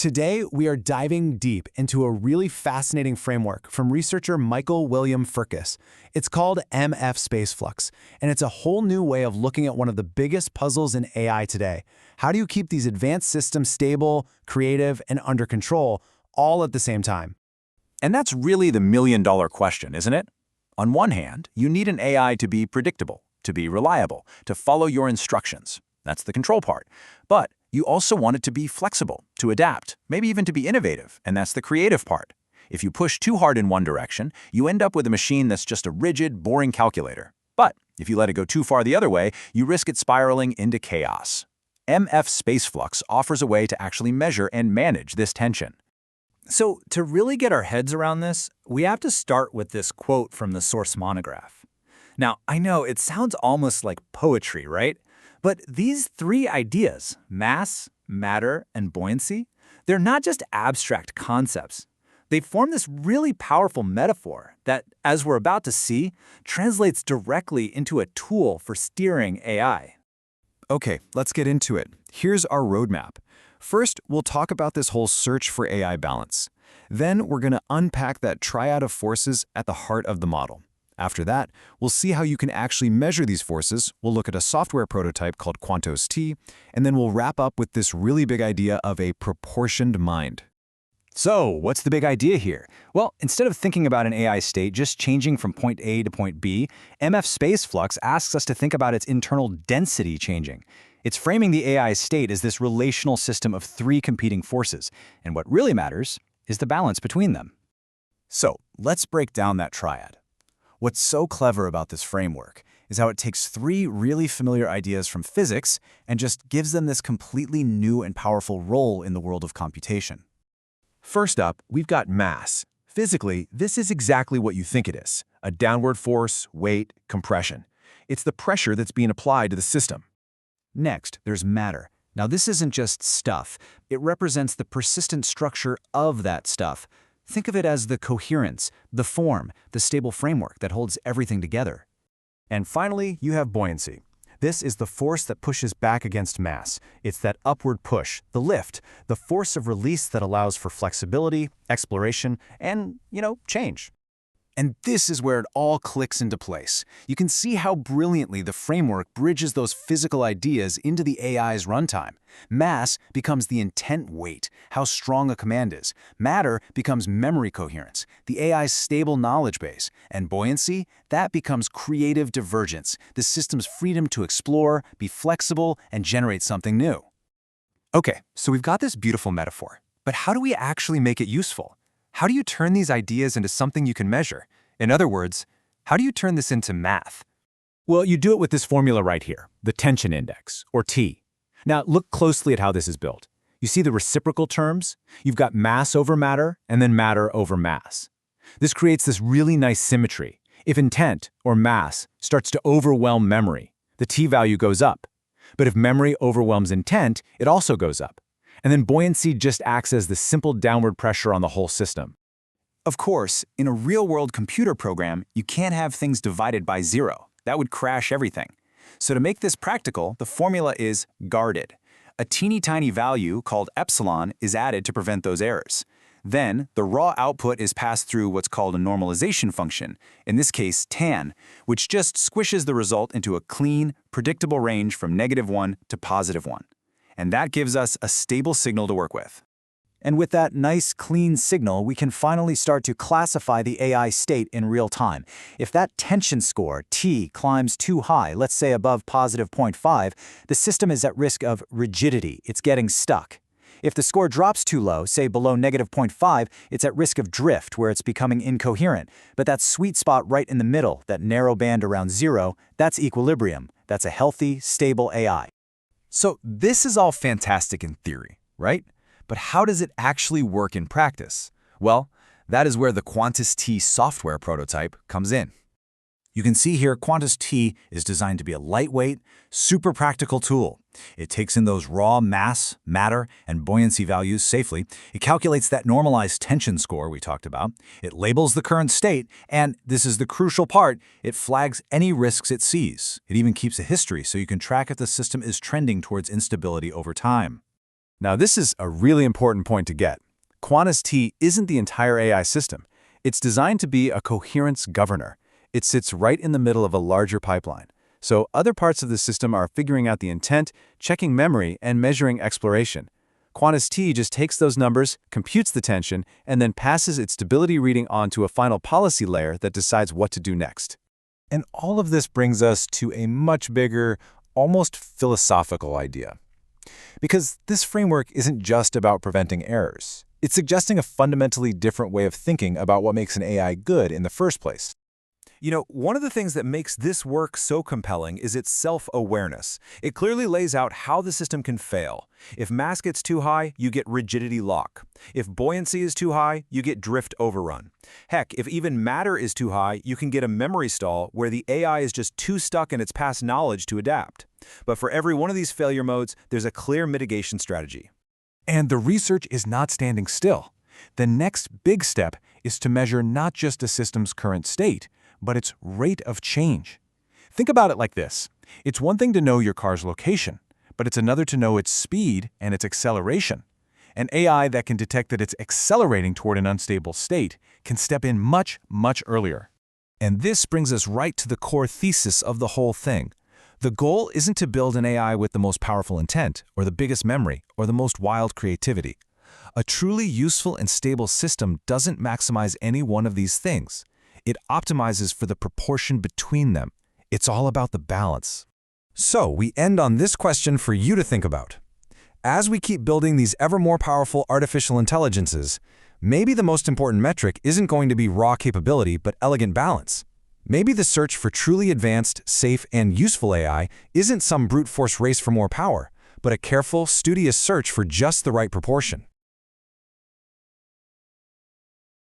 Today, we are diving deep into a really fascinating framework from researcher Michael William Furkes. It's called MF Spaceflux, and it's a whole new way of looking at one of the biggest puzzles in AI today. How do you keep these advanced systems stable, creative, and under control, all at the same time? And that's really the million-dollar question, isn't it? On one hand, you need an AI to be predictable, to be reliable, to follow your instructions. That's the control part. But you also want it to be flexible, to adapt, maybe even to be innovative, and that's the creative part. If you push too hard in one direction, you end up with a machine that's just a rigid, boring calculator. But if you let it go too far the other way, you risk it spiraling into chaos. MF Spaceflux offers a way to actually measure and manage this tension. So to really get our heads around this, we have to start with this quote from the source monograph. Now, I know it sounds almost like poetry, right? But these three ideas, mass, matter, and buoyancy, they're not just abstract concepts. They form this really powerful metaphor that, as we're about to see, translates directly into a tool for steering AI. Okay, let's get into it. Here's our roadmap. First, we'll talk about this whole search for AI balance. Then we're going to unpack that triad of forces at the heart of the model. After that, we'll see how you can actually measure these forces. We'll look at a software prototype called Quantos-T, and then we'll wrap up with this really big idea of a proportioned mind. So, what's the big idea here? Well, instead of thinking about an AI state just changing from point A to point B, MF Spaceflux asks us to think about its internal density changing. It's framing the AI state as this relational system of three competing forces, and what really matters is the balance between them. So, let's break down that triad. What's so clever about this framework is how it takes three really familiar ideas from physics and just gives them this completely new and powerful role in the world of computation. First up, we've got mass. Physically, this is exactly what you think it is: a downward force, weight, compression. It's the pressure that's being applied to the system. Next, there's matter. Now, this isn't just stuff. It represents the persistent structure of that stuff. Think of it as the coherence, the form, the stable framework that holds everything together. And finally, you have buoyancy. This is the force that pushes back against mass. It's that upward push, the lift, the force of release that allows for flexibility, exploration, and, change. And this is where it all clicks into place. You can see how brilliantly the framework bridges those physical ideas into the AI's runtime. Mass becomes the intent weight, how strong a command is. Matter becomes memory coherence, the AI's stable knowledge base. And buoyancy, that becomes creative divergence, the system's freedom to explore, be flexible, and generate something new. Okay, so we've got this beautiful metaphor, but how do we actually make it useful? How do you turn these ideas into something you can measure? In other words, how do you turn this into math? Well, you do it with this formula right here, the tension index, or T. Now, look closely at how this is built. You see the reciprocal terms? You've got mass over matter, and then matter over mass. This creates this really nice symmetry. If intent, or mass, starts to overwhelm memory, the T value goes up. But if memory overwhelms intent, it also goes up. And then buoyancy just acts as the simple downward pressure on the whole system. Of course, in a real-world computer program, you can't have things divided by zero. That would crash everything. So to make this practical, the formula is guarded. A teeny-tiny value called epsilon is added to prevent those errors. Then, the raw output is passed through what's called a normalization function, in this case tan, which just squishes the result into a clean, predictable range from -1 to +1. And that gives us a stable signal to work with. And with that nice, clean signal, we can finally start to classify the AI state in real time. If that tension score, T, climbs too high, let's say above +0.5, the system is at risk of rigidity. It's getting stuck. If the score drops too low, say below -0.5, it's at risk of drift, where it's becoming incoherent. But that sweet spot right in the middle, that narrow band around 0, that's equilibrium. That's a healthy, stable AI. So this is all fantastic in theory, right? But how does it actually work in practice? Well, that is where the Quantos-T software prototype comes in. You can see here Quantos-T is designed to be a lightweight, super practical tool. It takes in those raw mass, matter, and buoyancy values safely. It calculates that normalized tension score we talked about. It labels the current state, and this is the crucial part, it flags any risks it sees. It even keeps a history so you can track if the system is trending towards instability over time. Now, this is a really important point to get. Quantity isn't the entire AI system. It's designed to be a coherence governor. It sits right in the middle of a larger pipeline. So other parts of the system are figuring out the intent, checking memory, and measuring exploration. Quantity just takes those numbers, computes the tension, and then passes its stability reading on to a final policy layer that decides what to do next. And all of this brings us to a much bigger, almost philosophical idea. Because this framework isn't just about preventing errors. It's suggesting a fundamentally different way of thinking about what makes an AI good in the first place. You know, one of the things that makes this work so compelling is its self-awareness. It clearly lays out how the system can fail. If mass gets too high, you get rigidity lock. If buoyancy is too high, you get drift overrun. Heck, if even matter is too high, you can get a memory stall where the AI is just too stuck in its past knowledge to adapt. But for every one of these failure modes, there's a clear mitigation strategy. And the research is not standing still. The next big step is to measure not just a system's current state, but its rate of change. Think about it like this. It's one thing to know your car's location, but it's another to know its speed and its acceleration. An AI that can detect that it's accelerating toward an unstable state can step in much, much earlier. And this brings us right to the core thesis of the whole thing. The goal isn't to build an AI with the most powerful intent, or the biggest memory, or the most wild creativity. A truly useful and stable system doesn't maximize any one of these things. It optimizes for the proportion between them. It's all about the balance. So, we end on this question for you to think about. As we keep building these ever more powerful artificial intelligences, maybe the most important metric isn't going to be raw capability but elegant balance. Maybe the search for truly advanced, safe, and useful AI isn't some brute force race for more power, but a careful, studious search for just the right proportion.